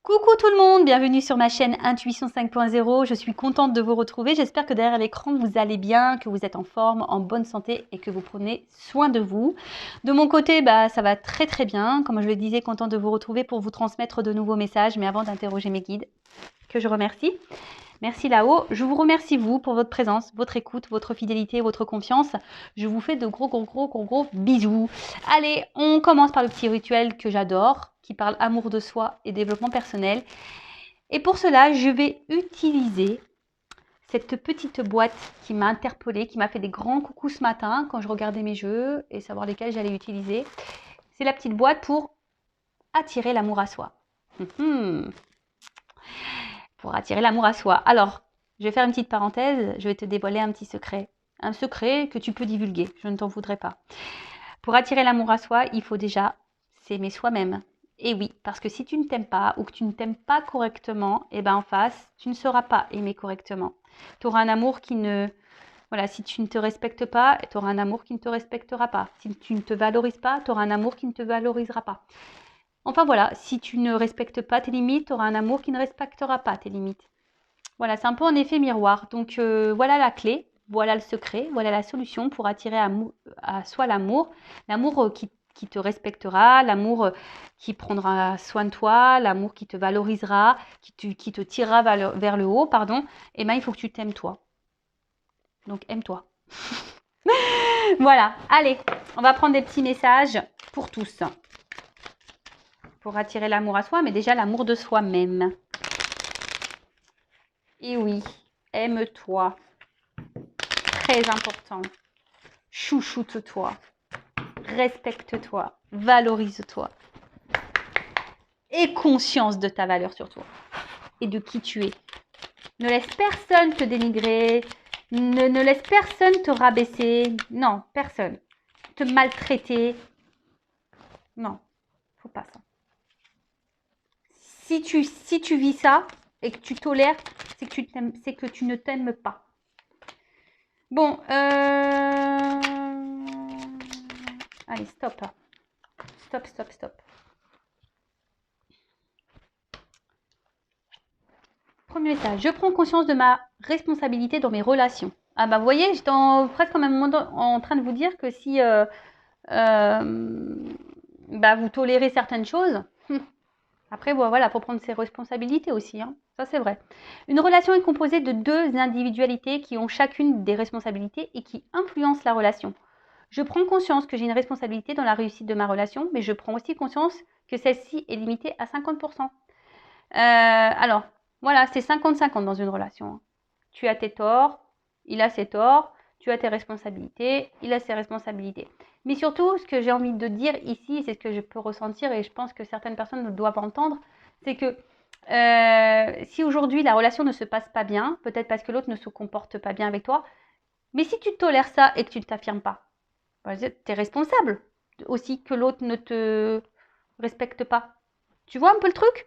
Coucou tout le monde, bienvenue sur ma chaîne Intuition 5.0. Je suis contente de vous retrouver. J'espère que derrière l'écran, vous allez bien, que vous êtes en forme, en bonne santé et que vous prenez soin de vous. De mon côté, ça va très très bien. Comme je le disais, contente de vous retrouver pour vous transmettre de nouveaux messages. Mais avant d'interroger mes guides, que je remercie. Merci là-haut. Je vous remercie vous pour votre présence, votre écoute, votre fidélité, votre confiance. Je vous fais de gros bisous. Allez, on commence par le petit rituel que j'adore, qui parle amour de soi et développement personnel. Et pour cela, je vais utiliser cette petite boîte qui m'a interpellée, qui m'a fait des grands coucous ce matin quand je regardais mes jeux et savoir lesquels j'allais utiliser. C'est la petite boîte pour attirer l'amour à soi. Pour attirer l'amour à soi. Alors, je vais faire une petite parenthèse, je vais te dévoiler un petit secret. Un secret que tu peux divulguer, je ne t'en voudrais pas. Pour attirer l'amour à soi, il faut déjà s'aimer soi-même. Et oui, parce que si tu ne t'aimes pas ou que tu ne t'aimes pas correctement, et en face, tu ne seras pas aimé correctement. Tu auras un amour qui ne... Voilà, si tu ne te respectes pas, tu auras un amour qui ne te respectera pas. Si tu ne te valorises pas, tu auras un amour qui ne te valorisera pas. Enfin voilà, si tu ne respectes pas tes limites, tu auras un amour qui ne respectera pas tes limites. Voilà, c'est un peu un effet miroir. Donc voilà la clé, voilà le secret, voilà la solution pour attirer à soi l'amour. L'amour qui te respectera, l'amour qui prendra soin de toi, l'amour qui te valorisera, qui te tirera vers le haut, pardon. Et il faut que tu t'aimes toi. Donc aime-toi. Voilà, allez, on va prendre des petits messages pour tous. Pour attirer l'amour à soi, mais déjà l'amour de soi-même. Et oui, aime-toi. Très important. Chouchoute-toi. Respecte-toi. Valorise-toi. Aie conscience de ta valeur surtout. Et de qui tu es. Ne laisse personne te dénigrer. Ne laisse personne te rabaisser. Non, personne. Te maltraiter. Non, faut pas ça. Si tu vis ça et que tu tolères, c'est que tu ne t'aimes pas. Bon, allez, stop. Stop. Premier message. Je prends conscience de ma responsabilité dans mes relations. Ah vous voyez, j'étais presque en même moment en train de vous dire que si vous tolérez certaines choses, après, voilà, il faut prendre ses responsabilités aussi. Hein. Ça, c'est vrai. Une relation est composée de deux individualités qui ont chacune des responsabilités et qui influencent la relation. Je prends conscience que j'ai une responsabilité dans la réussite de ma relation, mais je prends aussi conscience que celle-ci est limitée à 50%. Alors, voilà, c'est 50-50 dans une relation. Hein. Tu as tes torts, il a ses torts, tu as tes responsabilités, il a ses responsabilités. Mais surtout, ce que j'ai envie de dire ici, c'est ce que je peux ressentir et je pense que certaines personnes doivent entendre, c'est que si aujourd'hui la relation ne se passe pas bien, peut-être parce que l'autre ne se comporte pas bien avec toi, mais si tu tolères ça et que tu ne t'affirmes pas, tu es responsable aussi que l'autre ne te respecte pas. Tu vois un peu le truc ?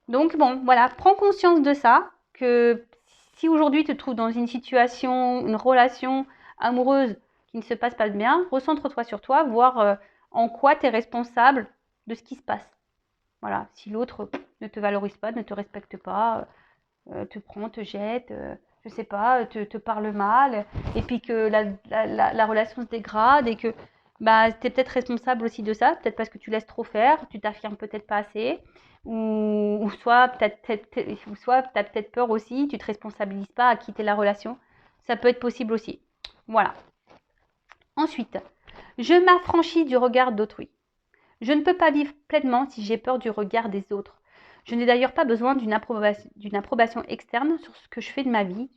Donc bon, voilà, prends conscience de ça, que si aujourd'hui tu te trouves dans une situation, une relation amoureuse qui ne se passe pas bien, recentre-toi sur toi, voir en quoi tu es responsable de ce qui se passe. Voilà, si l'autre ne te valorise pas, ne te respecte pas, te prend, te jette, je sais pas, te parle mal, et puis que la relation se dégrade et que tu es peut-être responsable aussi de ça, peut-être parce que tu laisses trop faire, tu t'affirmes peut-être pas assez, ou soit tu as peut-être peur aussi, tu te responsabilises pas à quitter la relation. Ça peut être possible aussi. Voilà. Ensuite, je m'affranchis du regard d'autrui. Je ne peux pas vivre pleinement si j'ai peur du regard des autres. Je n'ai d'ailleurs pas besoin d'une approbation externe sur ce que je fais de ma vie,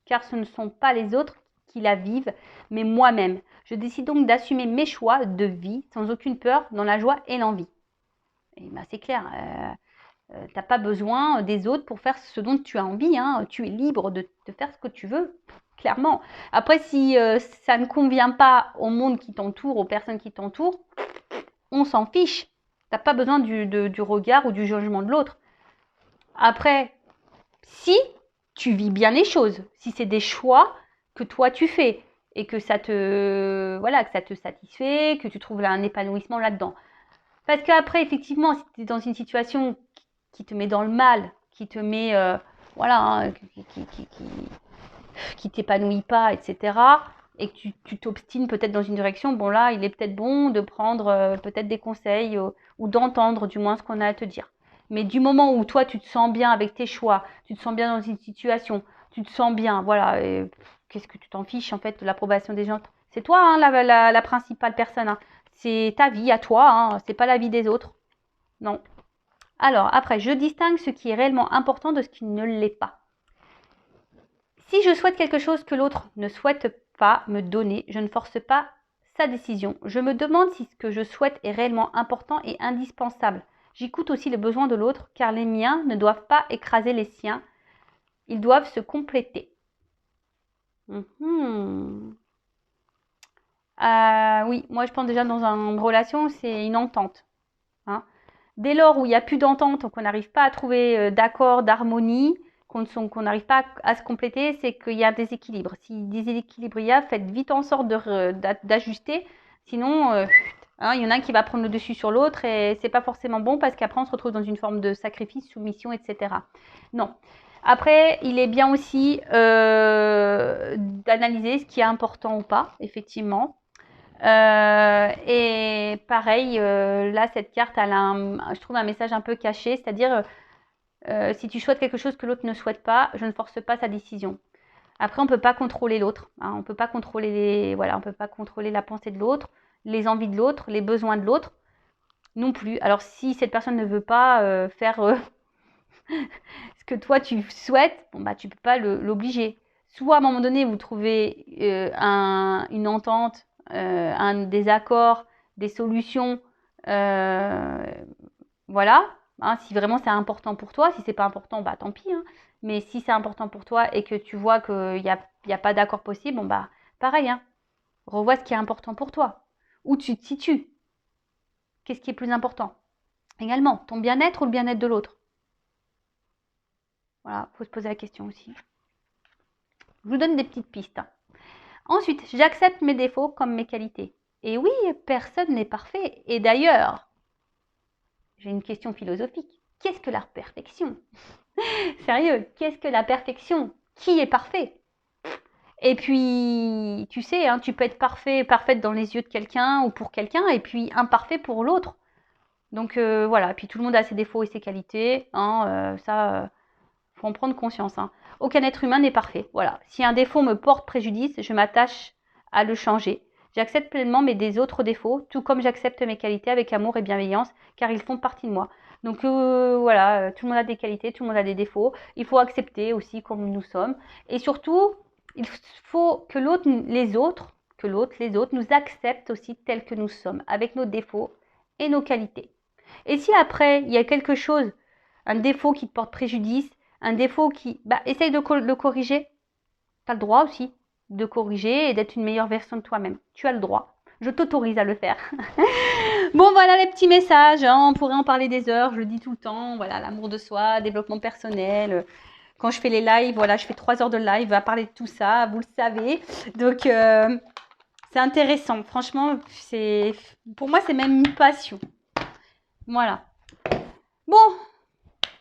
car ce ne sont pas les autres qui la vivent, mais moi-même. Je décide donc d'assumer mes choix de vie sans aucune peur, dans la joie et l'envie. Et c'est clair, tu n'as pas besoin des autres pour faire ce dont tu as envie. Hein. Tu es libre de faire ce que tu veux, clairement. Après, si ça ne convient pas au monde qui t'entoure, aux personnes qui t'entourent, on s'en fiche. Tu n'as pas besoin du regard ou du jugement de l'autre. Après, si tu vis bien les choses, si c'est des choix que toi tu fais et que ça te satisfait, que tu trouves là un épanouissement là-dedans. Parce qu'après, effectivement, si tu es dans une situation qui te met dans le mal, qui te met, voilà, hein, qui t'épanouit pas, etc., et que tu t'obstines peut-être dans une direction, bon là, il est peut-être bon de prendre peut-être des conseils ou d'entendre du moins ce qu'on a à te dire. Mais du moment où toi, tu te sens bien avec tes choix, tu te sens bien dans une situation, tu te sens bien, voilà, qu'est-ce que tu t'en fiches en fait de l'approbation des gens? C'est toi hein, la principale personne, hein. C'est ta vie à toi, hein, c'est pas la vie des autres. Non. Alors, après, je distingue ce qui est réellement important de ce qui ne l'est pas. Si je souhaite quelque chose que l'autre ne souhaite pas me donner, je ne force pas sa décision. Je me demande si ce que je souhaite est réellement important et indispensable. J'écoute aussi les besoins de l'autre, car les miens ne doivent pas écraser les siens. Ils doivent se compléter. Oui, moi je pense déjà dans une relation, c'est une entente. Hein. Dès lors où il n'y a plus d'entente, qu'on n'arrive pas à trouver d'accord, d'harmonie, qu'on n'arrive pas à se compléter, c'est qu'il y a un déséquilibre. Si déséquilibre il y a, faites vite en sorte d'ajuster. Sinon, hein, il y en a un qui va prendre le dessus sur l'autre et c'est pas forcément bon parce qu'après on se retrouve dans une forme de sacrifice, soumission, etc. Non. Après, il est bien aussi d'analyser ce qui est important ou pas, effectivement. Et pareil, là, cette carte, elle a je trouve un message un peu caché, c'est-à-dire si tu souhaites quelque chose que l'autre ne souhaite pas, je ne force pas sa décision. Après, on ne peut pas contrôler l'autre. Hein, on peut pas contrôler on peut pas contrôler la pensée de l'autre, les envies de l'autre, les besoins de l'autre non plus. Alors, si cette personne ne veut pas faire ce que toi tu souhaites, bon, bah, tu ne peux pas l'obliger. Soit à un moment donné, vous trouvez une entente, un désaccord, des solutions, voilà. Hein, si vraiment c'est important pour toi, si c'est pas important, bah tant pis. Hein. Mais si c'est important pour toi et que tu vois qu'il n'y a pas d'accord possible, bon bah pareil. Hein, revois ce qui est important pour toi. Où tu te situes. Qu'est-ce qui est plus important? Également, ton bien-être ou le bien-être de l'autre? Voilà, il faut se poser la question aussi. Je vous donne des petites pistes. Ensuite, j'accepte mes défauts comme mes qualités. Et oui, personne n'est parfait. Et d'ailleurs, j'ai une question philosophique. Qu'est-ce que la perfection? Sérieux, qu'est-ce que la perfection? Qui est parfait? Et puis, tu sais, hein, tu peux être parfaite dans les yeux de quelqu'un ou pour quelqu'un, et puis imparfait pour l'autre. Donc voilà, puis tout le monde a ses défauts et ses qualités. Hein, ça, faut en prendre conscience. Hein. Aucun être humain n'est parfait. Voilà. Si un défaut me porte préjudice, je m'attache à le changer. J'accepte pleinement mes autres défauts, tout comme j'accepte mes qualités avec amour et bienveillance, car ils font partie de moi. Donc voilà, tout le monde a des qualités, tout le monde a des défauts. Il faut accepter aussi comme nous sommes. Et surtout, il faut que les autres nous acceptent aussi tels que nous sommes, avec nos défauts et nos qualités. Et si après, il y a quelque chose, un défaut qui te porte préjudice, un défaut qui... essaye de le corriger. Tu as le droit aussi de corriger et d'être une meilleure version de toi-même. Tu as le droit. Je t'autorise à le faire. Bon, voilà les petits messages. Hein. On pourrait en parler des heures. Je le dis tout le temps. Voilà, l'amour de soi, développement personnel. Quand je fais les lives, voilà, je fais 3 heures de live à parler de tout ça. Vous le savez. Donc, c'est intéressant. Franchement, pour moi, c'est même une passion. Voilà. Bon.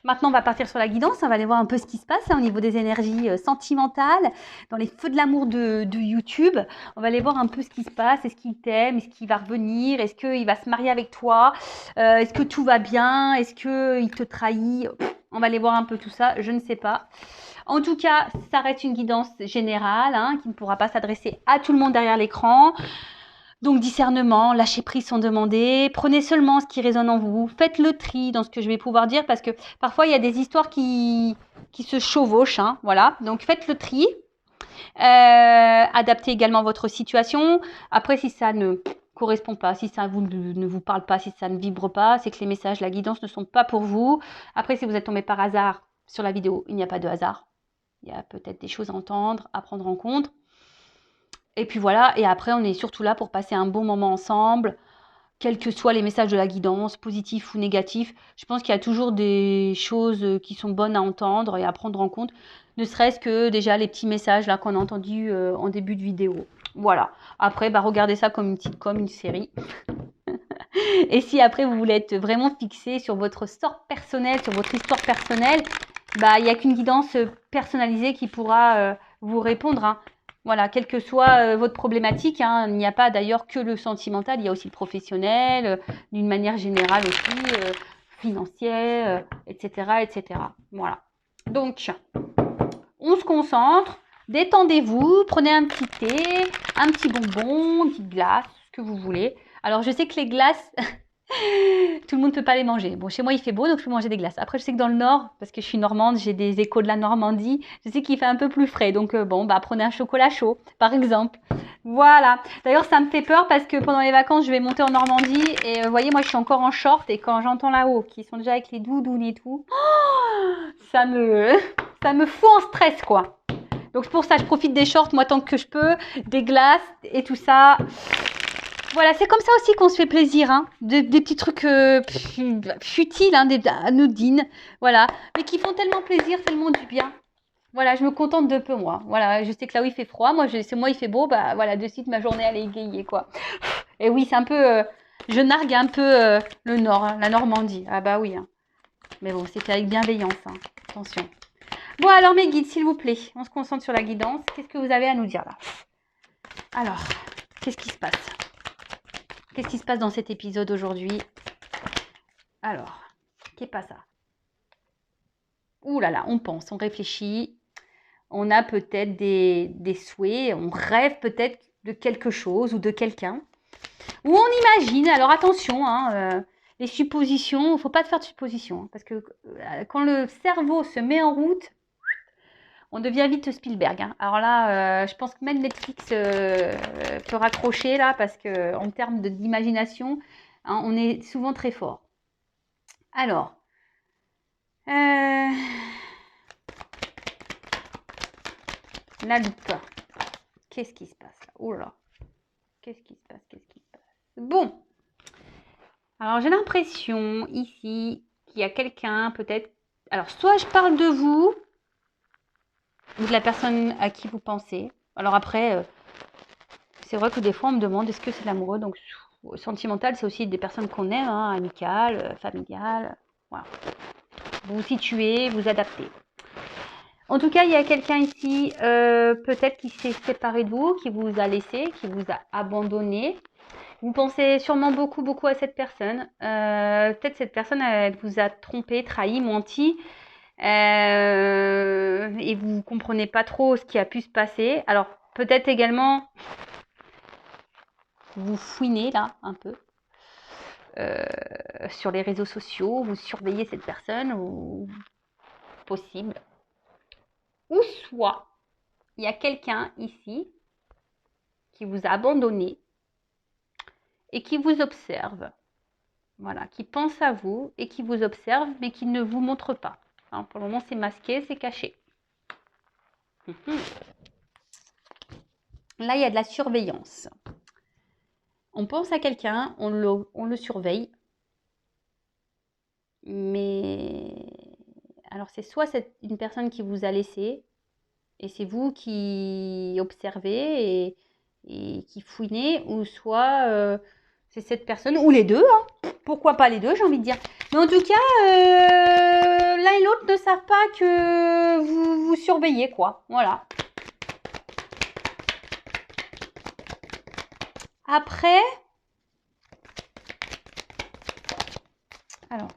Maintenant, on va partir sur la guidance. On va aller voir un peu ce qui se passe hein, au niveau des énergies sentimentales, dans les feux de l'amour de YouTube. On va aller voir un peu ce qui se passe. Est-ce qu'il t'aime? Est-ce qu'il va revenir? Est-ce qu'il va se marier avec toi? Est-ce que tout va bien? Est-ce qu'il te trahit? On va aller voir un peu tout ça. Je ne sais pas. En tout cas, ça reste une guidance générale hein, qui ne pourra pas s'adresser à tout le monde derrière l'écran. Donc discernement, lâcher prise sont demandés, prenez seulement ce qui résonne en vous, faites le tri dans ce que je vais pouvoir dire parce que parfois il y a des histoires qui se chevauchent, hein, voilà, donc faites le tri, adaptez également votre situation, après si ça ne correspond pas, si ça ne vous parle pas, si ça ne vibre pas, c'est que les messages, la guidance ne sont pas pour vous, après si vous êtes tombé par hasard sur la vidéo, il n'y a pas de hasard, il y a peut-être des choses à entendre, à prendre en compte. Et puis voilà, et après on est surtout là pour passer un bon moment ensemble, quels que soient les messages de la guidance, positifs ou négatifs. Je pense qu'il y a toujours des choses qui sont bonnes à entendre et à prendre en compte, ne serait-ce que déjà les petits messages là qu'on a entendus en début de vidéo. Voilà, après regardez ça comme une sitcom, une série. Et si après vous voulez être vraiment fixé sur votre sort personnel, sur votre histoire personnelle, bah il n'y a qu'une guidance personnalisée qui pourra vous répondre, hein. Voilà, quelle que soit votre problématique, hein. Il n'y a pas d'ailleurs que le sentimental, il y a aussi le professionnel, d'une manière générale aussi, financière, etc., etc. Voilà. Donc, on se concentre, détendez-vous, prenez un petit thé, un petit bonbon, une petite glace, ce que vous voulez. Alors, je sais que les glaces, tout le monde ne peut pas les manger. Bon, chez moi, il fait beau, donc je peux manger des glaces. Après, je sais que dans le Nord, parce que je suis normande, j'ai des échos de la Normandie, je sais qu'il fait un peu plus frais. Donc, bon, bah, prenez un chocolat chaud, par exemple. Voilà. D'ailleurs, ça me fait peur parce que pendant les vacances, je vais monter en Normandie. Et vous voyez, moi, je suis encore en short. Et quand j'entends là-haut, qui sont déjà avec les doudounes et tout, ça me fout en stress, quoi. Donc, c'est pour ça, je profite des shorts, moi, tant que je peux, des glaces et tout ça. Voilà, c'est comme ça aussi qu'on se fait plaisir, hein. Des petits trucs futiles, hein, des anodines, voilà, mais qui font tellement plaisir, tellement du bien. Voilà, je me contente de peu, moi. Voilà, je sais que là où il fait froid, c'est moi il fait beau, bah voilà, de suite ma journée elle est égayée, quoi. Et oui, c'est un peu, je nargue un peu le Nord, hein, la Normandie. Ah bah oui, hein. Mais bon, c'est fait avec bienveillance, hein. Attention. Bon alors mes guides, s'il vous plaît, on se concentre sur la guidance. Qu'est-ce que vous avez à nous dire là? Alors, qu'est-ce qui se passe? Qu'est-ce qui se passe dans cet épisode aujourd'hui? Alors, qu'est pas ça? Ouh là là, on pense, on réfléchit, on a peut-être des souhaits, on rêve peut-être de quelque chose ou de quelqu'un. Ou on imagine, alors attention, hein, les suppositions, il ne faut pas te faire de suppositions, hein, parce que quand le cerveau se met en route, on devient vite Spielberg, hein. Alors là, je pense que même Netflix peut raccrocher là, parce qu'en termes d'imagination, hein, on est souvent très fort. Alors, la loupe. Qu'est-ce qui se passe là? Oh là, qu'est-ce qui se passe? Qu'est-ce qui se passe? Bon, alors j'ai l'impression ici qu'il y a quelqu'un peut-être. Alors, soit je parle de vous ou de la personne à qui vous pensez. Alors après, c'est vrai que des fois on me demande est-ce que c'est l'amoureux. Donc sentimental, c'est aussi des personnes qu'on aime, hein, amicales, familiales. Voilà. Vous vous situez, vous adaptez. En tout cas, il y a quelqu'un ici, peut-être qui s'est séparé de vous, qui vous a laissé, qui vous a abandonné. Vous pensez sûrement beaucoup, beaucoup à cette personne. Peut-être cette personne, elle vous a trompé, trahi, menti. Et vous ne comprenez pas trop ce qui a pu se passer. Alors, peut-être également, vous fouinez là, un peu. Sur les réseaux sociaux, vous surveillez cette personne, ou possible. Ou soit, il y a quelqu'un ici qui vous a abandonné et qui vous observe. Voilà, qui pense à vous et qui vous observe, mais qui ne vous montre pas. Hein, pour le moment, c'est masqué, c'est caché. Là, il y a de la surveillance. On pense à quelqu'un, on le surveille. Mais alors, c'est soit une personne qui vous a laissé, et c'est vous qui observez et qui fouinez, ou soit c'est cette personne, ou les deux, hein. Pourquoi pas les deux, j'ai envie de dire. Mais en tout cas, l'un et l'autre ne savent pas que vous surveillez, quoi. Voilà. Après, alors,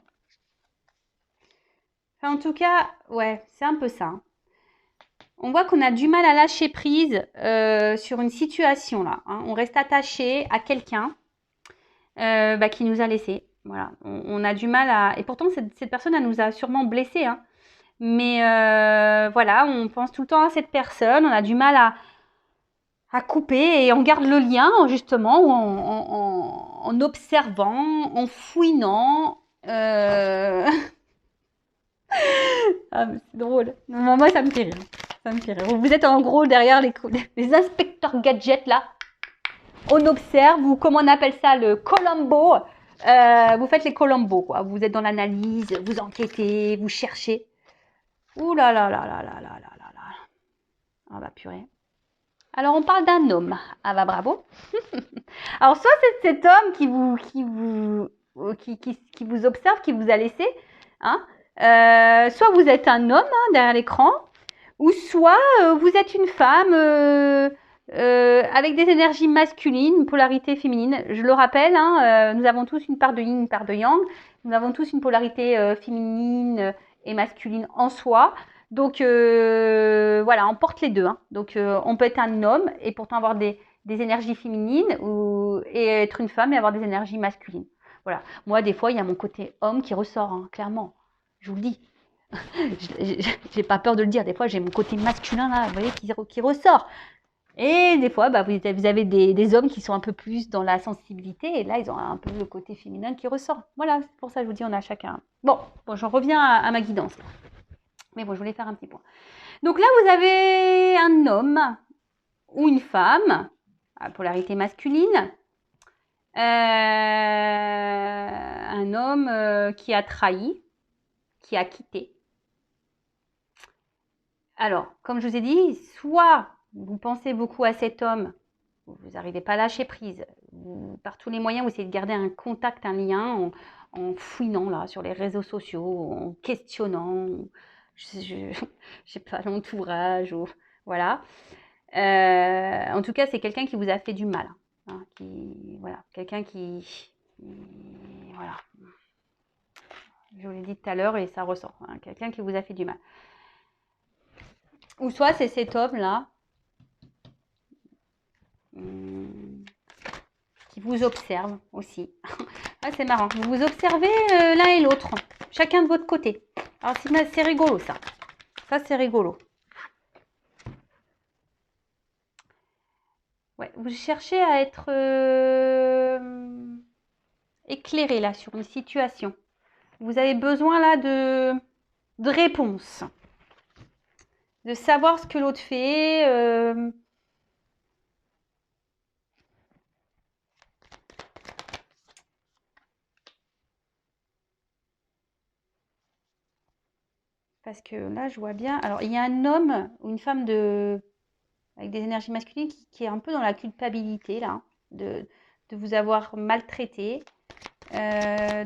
enfin, en tout cas, ouais, c'est un peu ça, hein. On voit qu'on a du mal à lâcher prise sur une situation là, hein. On reste attaché à quelqu'un qui nous a laissés. Voilà, on a du mal à. Et pourtant, cette personne, elle nous a sûrement blessés, hein. Mais voilà, on pense tout le temps à cette personne. On a du mal à couper et on garde le lien justement en observant, en fouinant. Ah, mais c'est drôle. Moi, ça me fait rire. Ça me fait rire. Vous êtes en gros derrière les inspecteurs gadgets là. On observe, ou comment on appelle ça, le Columbo. Vous faites les Columbo, quoi. Vous êtes dans l'analyse, vous enquêtez, vous cherchez. Ouh là là là là là là là là là. Ah bah purée. Alors, on parle d'un homme. Ah bah bravo. Alors, soit c'est cet homme qui vous observe, qui vous a laissé, hein, soit vous êtes un homme hein, derrière l'écran, ou soit vous êtes une femme avec des énergies masculines, une polarité féminine. Je le rappelle, hein, nous avons tous une part de yin, une part de yang. Nous avons tous une polarité féminine et masculine en soi. Donc voilà, on porte les deux. Hein. Donc on peut être un homme et pourtant avoir des énergies féminines et être une femme et avoir des énergies masculines. Voilà. Moi, des fois, il y a mon côté homme qui ressort, hein, clairement. Je vous le dis. J'ai pas peur de le dire. Des fois, j'ai mon côté masculin là, vous voyez, qui ressort. Et des fois, bah, vous avez des hommes qui sont un peu plus dans la sensibilité, et là, ils ont un peu le côté féminin qui ressort. Voilà, c'est pour ça que je vous dis, on a chacun. Bon, j'en reviens à ma guidance. Mais bon, je voulais faire un petit point. Donc là, vous avez un homme ou une femme, à polarité masculine, un homme qui a trahi, qui a quitté. Alors, comme je vous ai dit, soit vous pensez beaucoup à cet homme, vous n'arrivez pas à lâcher prise, par tous les moyens, vous essayez de garder un contact, un lien, en fouinant là sur les réseaux sociaux, en questionnant, je sais pas, l'entourage, voilà. En tout cas, c'est quelqu'un qui vous a fait du mal, hein, voilà, quelqu'un voilà. Je vous l'ai dit tout à l'heure et ça ressort, hein, quelqu'un qui vous a fait du mal. Ou soit c'est cet homme-là qui vous observe aussi. Ah, c'est marrant. Vous vous observez l'un et l'autre, chacun de votre côté. Alors, c'est rigolo, ça. Ça, c'est rigolo. Ouais, vous cherchez à être éclairé, là, sur une situation. Vous avez besoin, là, de réponses. De savoir ce que l'autre fait. Parce que là, je vois bien. Alors, il y a un homme ou une femme avec des énergies masculines qui est un peu dans la culpabilité, là, de vous avoir maltraité. C'est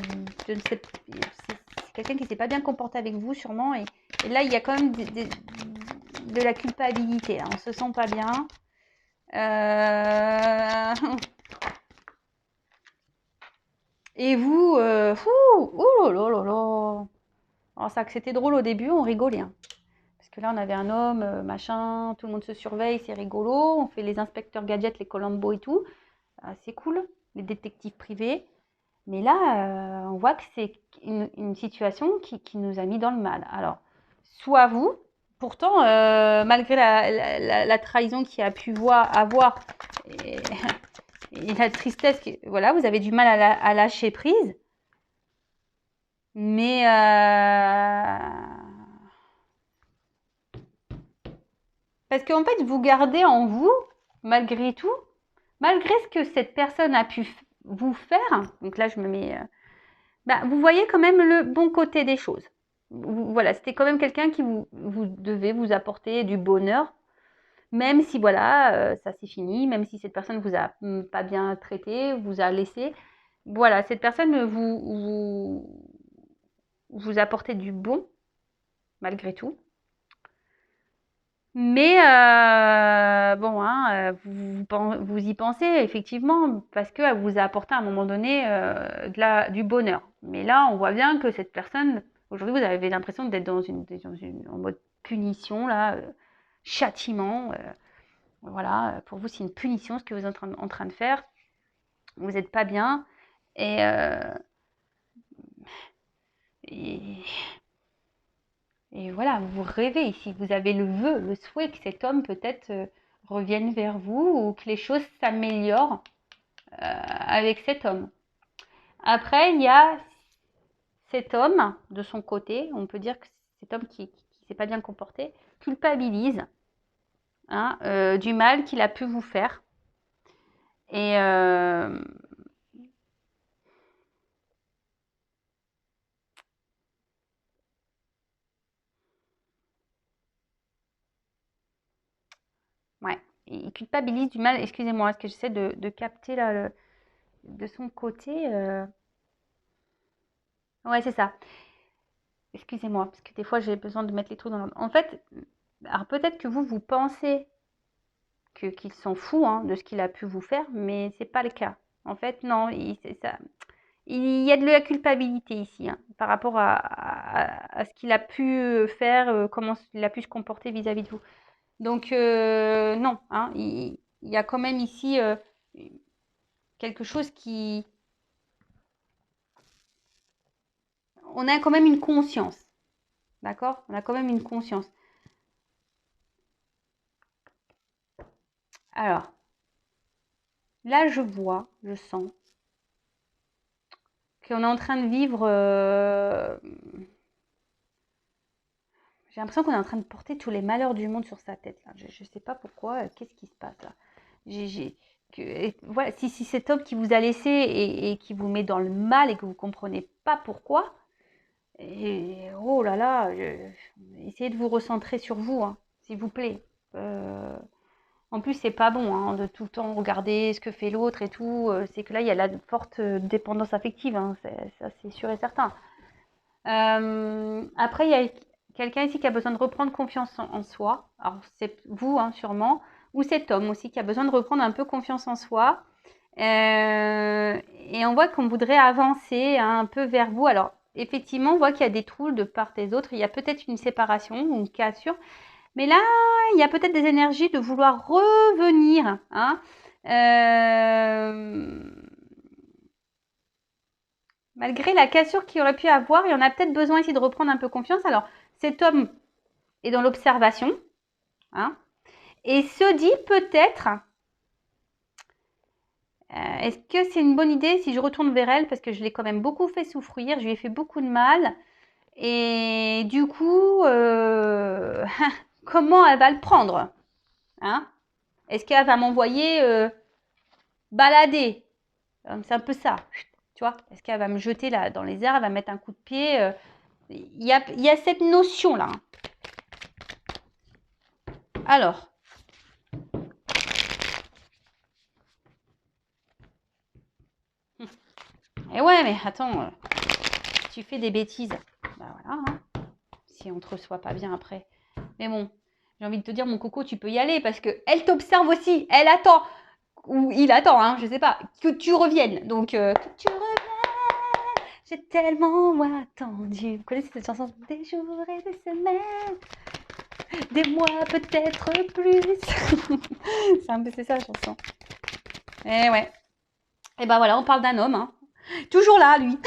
quelqu'un qui ne s'est pas bien comporté avec vous, sûrement. Et là, il y a quand même de la culpabilité. Là. On ne se sent pas bien. Et vous, oh là là là. Alors, ça, que c'était drôle au début, on rigolait. Hein. Parce que là, on avait un homme, machin, tout le monde se surveille, c'est rigolo. On fait les inspecteurs gadgets, les Columbo et tout. C'est cool, les détectives privés. Mais là, on voit que c'est une situation qui nous a mis dans le mal. Alors, soit vous, pourtant, malgré la trahison qu'il a pu avoir et, et la tristesse, voilà, vous avez du mal à lâcher prise. Mais parce qu'en fait, vous gardez en vous, malgré tout, malgré ce que cette personne a pu vous faire. Donc là, je me mets... bah, vous voyez quand même le bon côté des choses. Voilà, c'était quand même quelqu'un qui vous devait vous apporter du bonheur, même si voilà, ça c'est fini, même si cette personne vous a pas bien traité, vous a laissé. Voilà, cette personne vous apportait du bon, malgré tout. Mais bon, hein, vous y pensez effectivement parce qu'elle vous a apporté à un moment donné du bonheur. Mais là, on voit bien que cette personne, aujourd'hui, vous avez l'impression d'être en mode punition, là, châtiment. Voilà, pour vous, c'est une punition ce que vous êtes en train de faire. Vous n'êtes pas bien. Et, et, et voilà, vous rêvez ici. Vous avez le vœu, le souhait que cet homme peut-être revienne vers vous ou que les choses s'améliorent avec cet homme. Après, il y a cet homme, de son côté, on peut dire que cet homme qui ne s'est pas bien comporté, culpabilise hein, du mal qu'il a pu vous faire. Et ouais, il culpabilise du mal. Excusez-moi, est-ce que j'essaie de capter là, de son côté Ouais, c'est ça. Excusez-moi, parce que des fois j'ai besoin de mettre les trucs dans l'ordre. En fait, alors peut-être que vous pensez qu'il s'en fout hein, de ce qu'il a pu vous faire, mais c'est pas le cas. En fait, non, c'est ça. Il y a de la culpabilité ici hein, par rapport à ce qu'il a pu faire, comment il a pu se comporter vis-à-vis de vous. Donc, non, hein, il y a quand même ici quelque chose qui... On a quand même une conscience, d'accord? On a quand même une conscience. Alors, là, je vois, je sens qu'on est en train de vivre... j'ai l'impression qu'on est en train de porter tous les malheurs du monde sur sa tête. Là. Je ne sais pas pourquoi. Qu'est-ce qui se passe là voilà, si cet homme qui vous a laissé et qui vous met dans le mal et que vous ne comprenez pas pourquoi, oh là là, essayez de vous recentrer sur vous, hein, s'il vous plaît. En plus, c'est pas bon hein, de tout le temps regarder ce que fait l'autre et tout. C'est que là, il y a la forte dépendance affective, hein, ça c'est sûr et certain. Après, il y a quelqu'un ici qui a besoin de reprendre confiance en soi. Alors, c'est vous, hein, sûrement. Ou cet homme aussi qui a besoin de reprendre un peu confiance en soi. Et on voit qu'on voudrait avancer hein, un peu vers vous. Alors, effectivement, on voit qu'il y a des troubles de part et d'autre. Il y a peut-être une séparation ou une cassure. Mais là, il y a peut-être des énergies de vouloir revenir. Hein. Malgré la cassure qu'il aurait pu avoir, il y en a peut-être besoin ici de reprendre un peu confiance. Alors, cet homme est dans l'observation hein, et se dit peut-être est-ce que c'est une bonne idée si je retourne vers elle parce que je l'ai quand même beaucoup fait souffrir, je lui ai fait beaucoup de mal et du coup, comment elle va le prendre hein? Est-ce qu'elle va m'envoyer balader? C'est un peu ça, tu vois? Est-ce qu'elle va me jeter là dans les airs, elle va me mettre un coup de pied? Il y a cette notion-là. Alors, et ouais, mais attends, tu fais des bêtises. Bah voilà, hein, si on te reçoit pas bien après. Mais bon, j'ai envie de te dire, mon coco, tu peux y aller parce que elle t'observe aussi. Elle attend, ou il attend, hein, je sais pas, que tu reviennes. Donc, que tu reviennes, j'ai tellement attendu. Vous connaissez cette chanson? Des jours et des semaines, des mois peut-être plus. C'est un peu c'est ça la chanson. Et ouais. Et ben voilà, on parle d'un homme, hein. Toujours là, lui.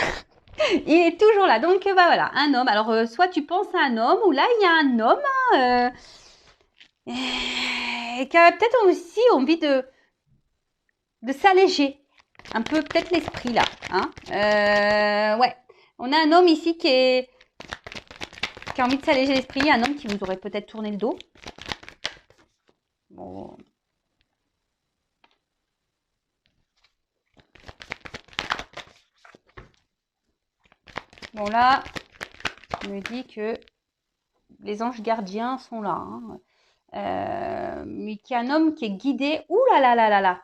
Il est toujours là. Donc, bah voilà, un homme. Alors, soit tu penses à un homme, ou là, il y a un homme hein, qui a peut-être aussi envie de s'alléger. Un peu, peut-être l'esprit, là. Hein ouais. On a un homme ici qui a envie de s'alléger l'esprit. Un homme qui vous aurait peut-être tourné le dos. Bon... Bon, là, on me dit que les anges gardiens sont là. Hein. Mais qu'il y a un homme qui est guidé. Ouh là là là là là.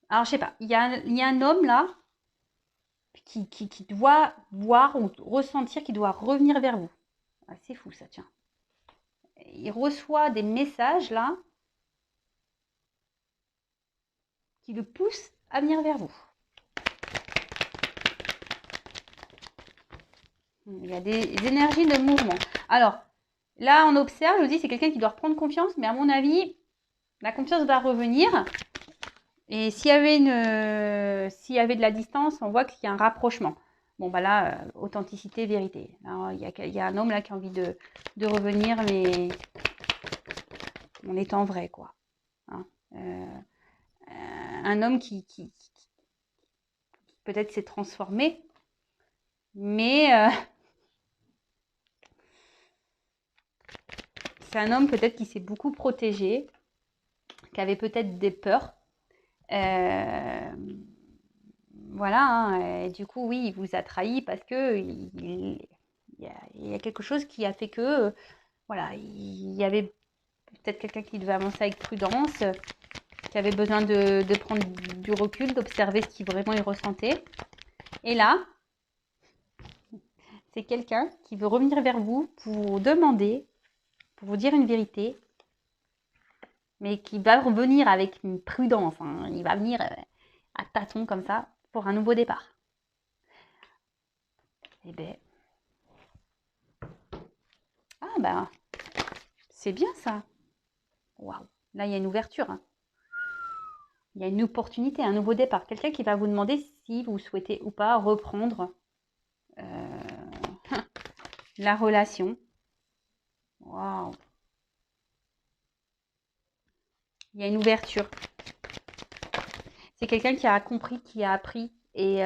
Alors, je sais pas. Il y a un homme là qui doit voir ou ressentir qu'il doit revenir vers vous. Ah, c'est fou ça, tiens. Il reçoit des messages là qui le poussent à venir vers vous. Il y a des énergies de mouvement. Alors, là, on observe, je vous dis, c'est quelqu'un qui doit reprendre confiance, mais à mon avis, la confiance va revenir. Et s'il y avait de la distance, on voit qu'il y a un rapprochement. Bon, bah là, authenticité, vérité. Alors, il y a un homme là qui a envie de revenir, mais en étant vrai, quoi. Hein. Un homme qui peut-être s'est transformé, mais c'est un homme peut-être qui s'est beaucoup protégé, qui avait peut-être des peurs. Voilà, hein, et du coup, oui, il vous a trahi parce que il y a quelque chose qui a fait que, voilà, il y avait peut-être quelqu'un qui devait avancer avec prudence, qui avait besoin de prendre du recul, d'observer ce qu'il vraiment il ressentait. Et là, c'est quelqu'un qui veut revenir vers vous pour vous demander, pour vous dire une vérité, mais qui va revenir avec une prudence. Hein. Il va venir à tâtons comme ça pour un nouveau départ. Eh ben, ah ben, c'est bien ça. Waouh, là il y a une ouverture. Hein. Il y a une opportunité, un nouveau départ. Quelqu'un qui va vous demander si vous souhaitez ou pas reprendre la relation. Waouh. Il y a une ouverture. C'est quelqu'un qui a compris, qui a appris. Et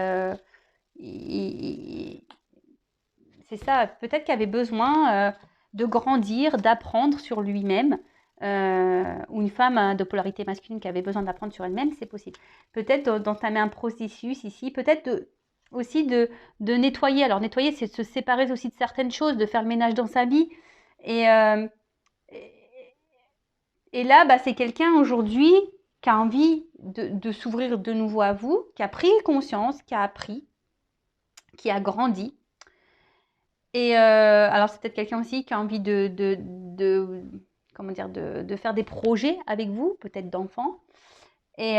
c'est ça, peut-être qu'il avait besoin de grandir, d'apprendre sur lui-même. Ou une femme de polarité masculine qui avait besoin d'apprendre sur elle-même, c'est possible. Peut-être d'entamer un processus ici, peut-être aussi de nettoyer. Alors nettoyer, c'est se séparer aussi de certaines choses, de faire le ménage dans sa vie. Et là, bah, c'est quelqu'un aujourd'hui qui a envie de s'ouvrir de nouveau à vous, qui a pris conscience, qui a appris, qui a grandi. Et alors c'est peut-être quelqu'un aussi qui a envie comment dire, de faire des projets avec vous, peut-être d'enfants. Et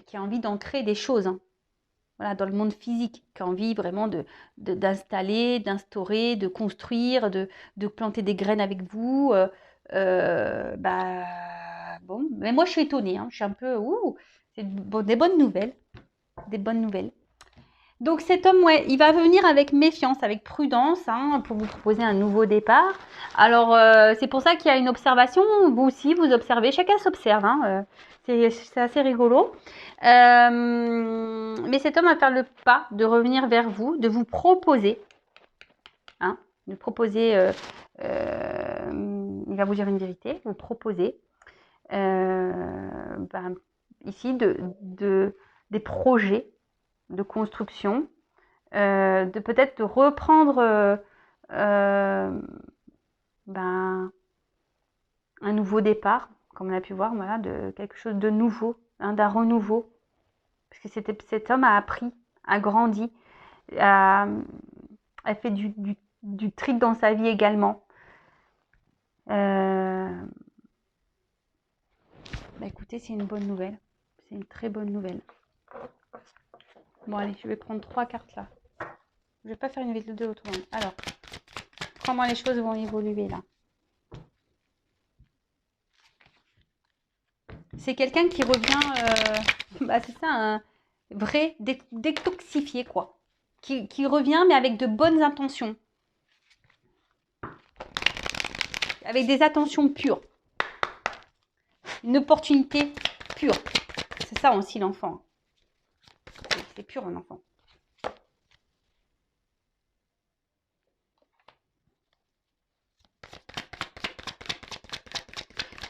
qui a envie d'en créer des choses, hein. Voilà, dans le monde physique, qui a envie vraiment d'installer, d'instaurer, de construire, de planter des graines avec vous. Bah, bon, mais moi je suis étonnée, hein. Je suis un peu, c'est des bonnes nouvelles, des bonnes nouvelles. Donc cet homme, ouais, il va venir avec méfiance, avec prudence, hein, pour vous proposer un nouveau départ. Alors c'est pour ça qu'il y a une observation. Vous aussi, vous observez. Chacun s'observe. Hein, c'est assez rigolo. Mais cet homme va faire le pas de revenir vers vous, de vous proposer, hein, de proposer. Il va vous dire une vérité, vous proposer. Ici des projets de construction, de peut-être de reprendre un nouveau départ, comme on a pu voir, voilà, de quelque chose de nouveau, hein, d'un renouveau. Parce que cet homme a appris, a grandi, a fait du tri dans sa vie également. Écoutez, c'est une bonne nouvelle. C'est une très bonne nouvelle. Bon, allez, je vais prendre 3 cartes là. Je vais pas faire une vidéo autrement. Alors, comment les choses vont évoluer là? C'est quelqu'un qui revient, c'est ça, un vrai détoxifié, quoi. Qui revient, mais avec de bonnes intentions. Avec des intentions pures. Une opportunité pure. C'est ça aussi l'enfant. C'est pur un enfant.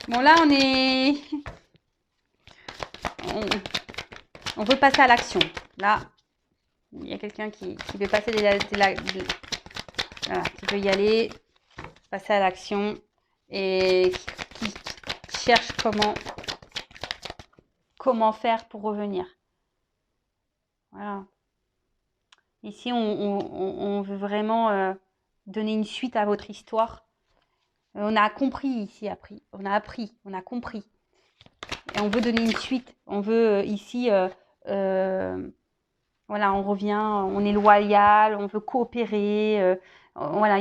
Bon là on est... On veut passer à l'action. Là, il y a quelqu'un qui veut passer voilà, qui veut y aller, passer à l'action et qui cherche comment faire pour revenir. Voilà. Ici, on veut vraiment donner une suite à votre histoire. On a compris ici, on a appris, on a compris. Et on veut donner une suite. On veut ici, voilà, on revient, on est loyal, on veut coopérer. Voilà,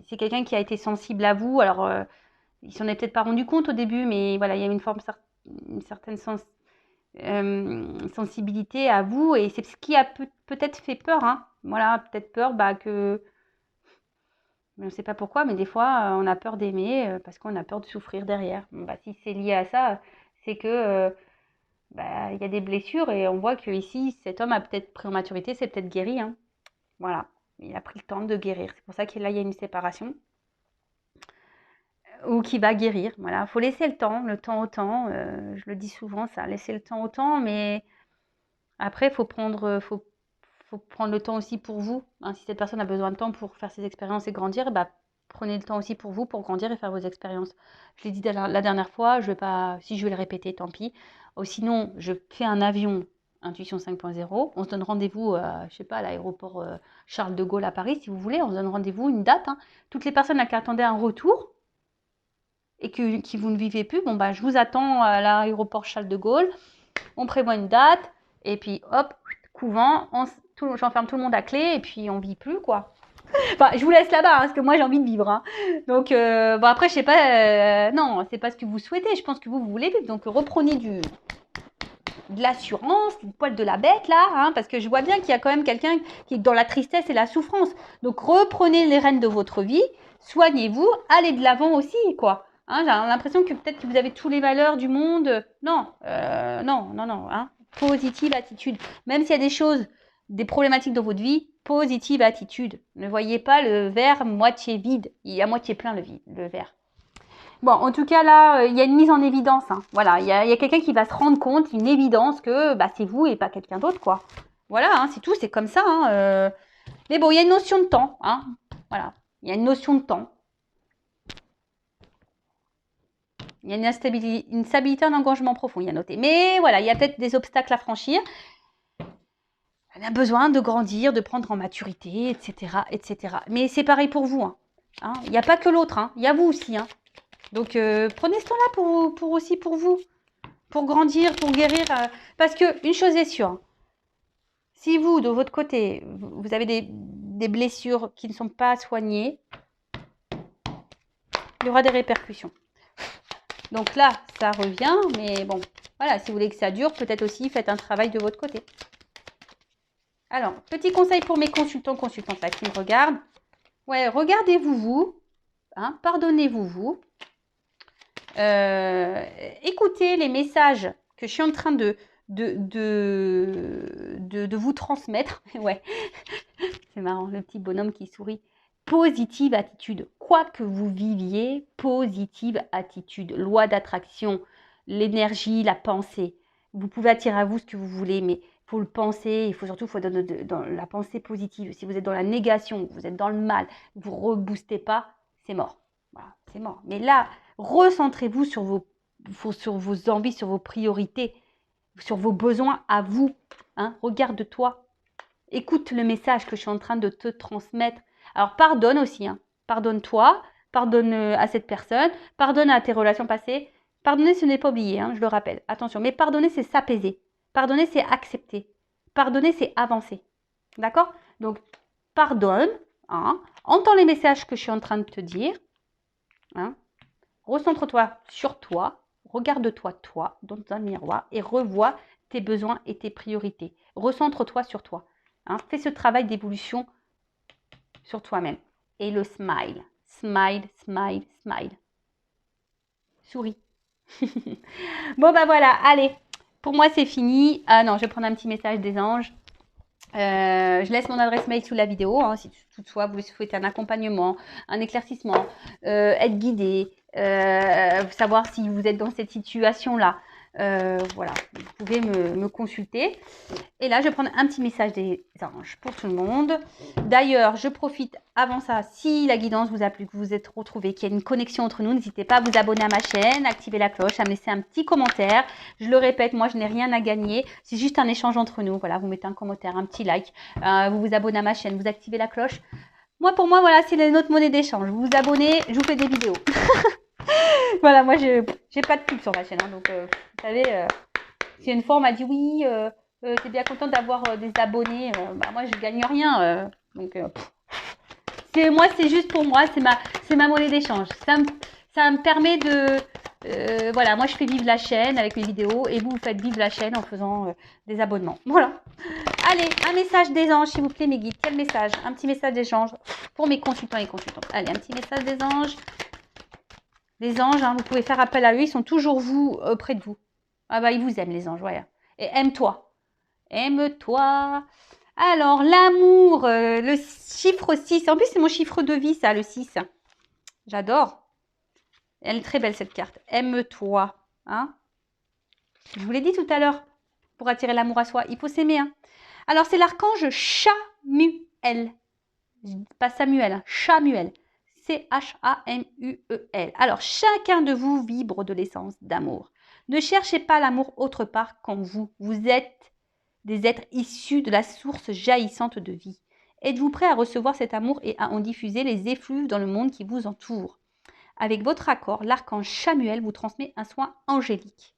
c'est quelqu'un qui a été sensible à vous. Alors, il s'en est peut-être pas rendu compte au début, mais voilà, il y a une certaine sensibilité à vous. Et c'est ce qui a peut-être fait peur. Hein. Voilà, peut-être peur que... On ne sait pas pourquoi, mais des fois, on a peur d'aimer parce qu'on a peur de souffrir derrière. Si c'est lié à ça, c'est que il y a des blessures et on voit que ici, cet homme a peut-être pris en maturité, c'est peut-être guéri. Hein. Voilà, il a pris le temps de guérir. C'est pour ça qu'il y a une séparation ou qui va guérir. Voilà, faut laisser le temps au temps. Je le dis souvent, ça, laisser le temps au temps, mais après, faut faut prendre le temps aussi pour vous. Hein. Si cette personne a besoin de temps pour faire ses expériences et grandir, bah, prenez le temps aussi pour vous, pour grandir et faire vos expériences. Je l'ai dit la dernière fois, je vais pas, si je vais le répéter, tant pis. Sinon, je fais un avion Intuition 5.0. On se donne rendez-vous, je sais pas, à l'aéroport Charles de Gaulle à Paris, si vous voulez. On se donne rendez-vous, une date. Hein. Toutes les personnes là, qui attendaient un retour et qui vous ne vivez plus, bon, bah, je vous attends à l'aéroport Charles de Gaulle. On prévoit une date et puis hop, couvent, j'enferme tout le monde à clé et puis on vit plus, quoi. Enfin, je vous laisse là-bas, hein, parce que moi j'ai envie de vivre. Hein. Donc, bon, après, je sais pas, non, c'est pas ce que vous souhaitez. Je pense que vous voulez vivre. Donc, reprenez de l'assurance, du poil de la bête là, hein, parce que je vois bien qu'il y a quand même quelqu'un qui est dans la tristesse et la souffrance. Donc reprenez les rênes de votre vie, soignez-vous, allez de l'avant aussi, quoi. Hein, j'ai l'impression que peut-être que vous avez tous les valeurs du monde. Non, non. Hein. Positive attitude. Même s'il y a des choses, des problématiques dans votre vie, positive attitude. Ne voyez pas le verre moitié vide. Il est à moitié plein le verre. Bon, en tout cas, là, il y a une mise en évidence. Hein. Voilà, il y a quelqu'un qui va se rendre compte, une évidence que bah, c'est vous et pas quelqu'un d'autre, quoi. Voilà, hein, c'est tout, c'est comme ça. Hein, Mais bon, il y a une notion de temps. Hein. Voilà, il y a une notion de temps. Il y a une stabilité, un engagement profond, il y a noté. Mais voilà, il y a peut-être des obstacles à franchir. On a besoin de grandir, de prendre en maturité, etc., etc. Mais c'est pareil pour vous. Hein. Il n'y a pas que l'autre, hein. Il y a vous aussi. Hein. Donc, prenez ce temps-là aussi pour vous, pour grandir, pour guérir. Parce qu'une chose est sûre, si vous, de votre côté, vous avez des blessures qui ne sont pas soignées, il y aura des répercussions. Donc là, ça revient, mais bon, voilà, si vous voulez que ça dure, peut-être aussi faites un travail de votre côté. Alors, petit conseil pour mes consultantes là qui me regardent. Ouais, regardez-vous, vous, hein, pardonnez-vous, écoutez les messages que je suis en train de vous transmettre. Ouais, c'est marrant, le petit bonhomme qui sourit. Positive attitude. Quoi que vous viviez, positive attitude. Loi d'attraction, l'énergie, la pensée. Vous pouvez attirer à vous ce que vous voulez, mais il faut le penser, il faut surtout dans la pensée positive. Si vous êtes dans la négation, vous êtes dans le mal, vous ne reboostez pas, c'est mort. Voilà, c'est mort. Mais là, recentrez-vous sur vos envies, sur vos priorités, sur vos besoins à vous. Hein. Regarde-toi. Écoute le message que je suis en train de te transmettre. Alors, pardonne aussi. Hein. Pardonne-toi. Pardonne à cette personne. Pardonne à tes relations passées. Pardonner, ce n'est pas oublier, hein, je le rappelle. Attention. Mais pardonner, c'est s'apaiser. Pardonner, c'est accepter. Pardonner, c'est avancer. D'accord? Donc, pardonne. Hein. Entends les messages que je suis en train de te dire. Hein. Recentre-toi sur toi. Regarde-toi, toi, dans un miroir et revois tes besoins et tes priorités. Recentre-toi sur toi. Hein. Fais ce travail d'évolution sur toi-même. Et le smile. Smile, smile, smile. Souris. Bon, bah voilà, allez. Pour moi, c'est fini. Ah non, je vais prendre un petit message des anges. Je laisse mon adresse mail sous la vidéo. Hein, si toutefois vous souhaitez un accompagnement, un éclaircissement, être guidé, savoir si vous êtes dans cette situation-là. Voilà, vous pouvez me consulter. Et là, je vais prendre un petit message des anges pour tout le monde. D'ailleurs, je profite avant ça, si la guidance vous a plu, que vous vous êtes retrouvés, qu'il y a une connexion entre nous, n'hésitez pas à vous abonner à ma chaîne, activer la cloche, à me laisser un petit commentaire. Je le répète, moi, je n'ai rien à gagner. C'est juste un échange entre nous. Voilà, vous mettez un commentaire, un petit like, vous vous abonnez à ma chaîne, vous activez la cloche. Moi, pour moi, voilà, c'est notre monnaie d'échange. Vous vous abonnez, je vous fais des vidéos. Voilà, moi, j'ai pas de pub sur ma chaîne. Hein, donc, vous savez, si une fois, on m'a dit oui, t'es bien contente d'avoir des abonnés. Bah, moi, je gagne rien. Donc, moi, c'est juste pour moi. C'est ma monnaie d'échange. Ça me permet de... voilà, moi, je fais vivre la chaîne avec mes vidéos. Et vous faites vivre la chaîne en faisant des abonnements. Voilà. Allez, un message des anges, s'il vous plaît, mes guides. Quel message? Un petit message d'échange pour mes consultants et consultantes. Allez, un petit message des anges. Les anges, hein, vous pouvez faire appel à eux, ils sont toujours près de vous. Ah bah, ils vous aiment, les anges, ouais. Et aime-toi. Aime-toi. Alors, l'amour, le chiffre 6. En plus, c'est mon chiffre de vie, ça, le 6. J'adore. Elle est très belle, cette carte. Aime-toi. Hein, je vous l'ai dit tout à l'heure. Pour attirer l'amour à soi, il faut s'aimer. Hein. Alors, c'est l'archange Chamuel. Pas Samuel, hein, Chamuel. Chamuel. Alors, chacun de vous vibre de l'essence d'amour. Ne cherchez pas l'amour autre part qu'en vous. Vous êtes des êtres issus de la source jaillissante de vie. Êtes-vous prêt à recevoir cet amour et à en diffuser les effluves dans le monde qui vous entoure? Avec votre accord, l'archange Chamuel vous transmet un soin angélique.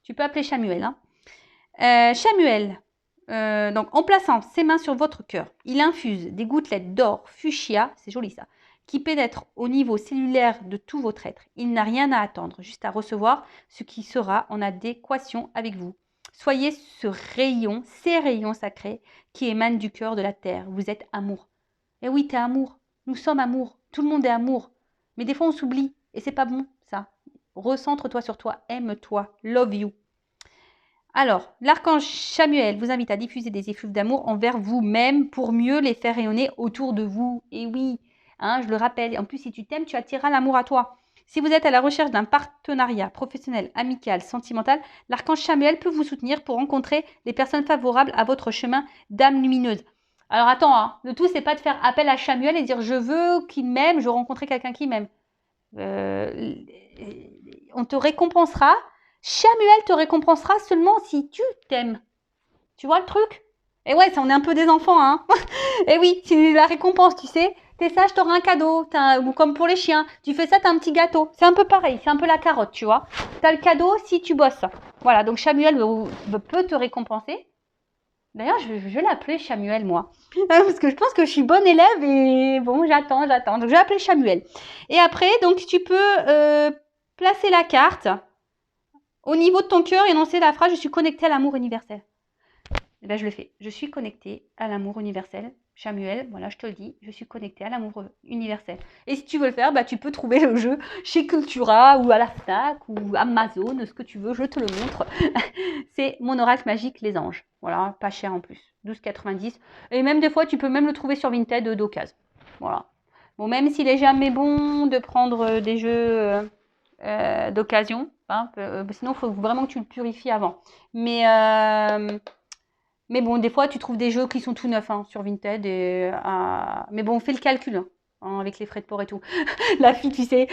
Tu peux appeler Chamuel. Hein. Chamuel, donc en plaçant ses mains sur votre cœur, il infuse des gouttelettes d'or fuchsia, c'est joli ça, qui pénètrent au niveau cellulaire de tout votre être. Il n'a rien à attendre, juste à recevoir ce qui sera en adéquation avec vous. Soyez ces rayons sacrés qui émanent du cœur de la terre. Vous êtes amour. Et oui, t'es amour. Nous sommes amour. Tout le monde est amour. Mais des fois, on s'oublie. Et c'est pas bon, ça. Recentre-toi sur toi. Aime-toi. Love you. Alors, l'archange Chamuel vous invite à diffuser des effluves d'amour envers vous-même pour mieux les faire rayonner autour de vous. Et oui, hein, je le rappelle. En plus, si tu t'aimes, tu attireras l'amour à toi. Si vous êtes à la recherche d'un partenariat professionnel, amical, sentimental, l'archange Chamuel peut vous soutenir pour rencontrer les personnes favorables à votre chemin d'âme lumineuse. Alors attends, hein, le tout, c'est pas de faire appel à Chamuel et dire je veux qu'il m'aime, je veux rencontrer quelqu'un qui m'aime. On te récompensera. Chamuel te récompensera seulement si tu t'aimes. Tu vois le truc? Et ouais, ça on est un peu des enfants, hein. Et oui, c'est la récompense, tu sais. T'es sage, t'auras un cadeau. Ou comme pour les chiens, tu fais ça, t'as un petit gâteau. C'est un peu pareil, c'est un peu la carotte, tu vois. T'as le cadeau si tu bosses. Voilà, donc Chamuel peut te récompenser. D'ailleurs, je vais l'appeler Chamuel, moi. Parce que je pense que je suis bonne élève et bon, j'attends. Donc, je vais l'appeler Chamuel. Et après, donc, tu peux placer la carte au niveau de ton cœur et énoncer la phrase « Je suis connectée à l'amour universel ». Et bien, je le fais. Je suis connectée à l'amour universel. Chamuel, voilà, je te le dis, je suis connectée à l'amour universel. Et si tu veux le faire, bah, tu peux trouver le jeu chez Cultura ou à la Fnac ou Amazon, ce que tu veux, je te le montre. C'est mon oracle magique, les anges. Voilà, pas cher en plus, 12,90. Et même des fois, tu peux même le trouver sur Vinted d'occasion. Voilà. Bon, même s'il est jamais bon de prendre des jeux d'occasion, hein, sinon, il faut vraiment que tu le purifies avant. Mais bon, des fois, tu trouves des jeux qui sont tout neufs hein, sur Vinted. Mais bon, fais le calcul hein, avec les frais de port et tout. La fille, tu sais,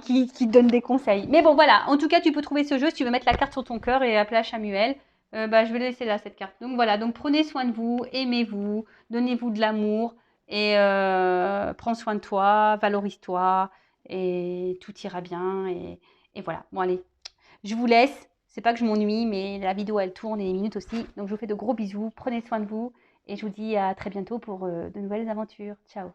qui donne des conseils. Mais bon, voilà. En tout cas, tu peux trouver ce jeu si tu veux mettre la carte sur ton cœur et appeler à Chamuel. Bah, je vais laisser là, cette carte. Donc voilà, donc prenez soin de vous, aimez-vous, donnez-vous de l'amour et prends soin de toi, valorise-toi et tout ira bien. Et voilà. Bon, allez, je vous laisse. C'est pas que je m'ennuie, mais la vidéo elle tourne et les minutes aussi. Donc je vous fais de gros bisous, prenez soin de vous et je vous dis à très bientôt pour de nouvelles aventures. Ciao!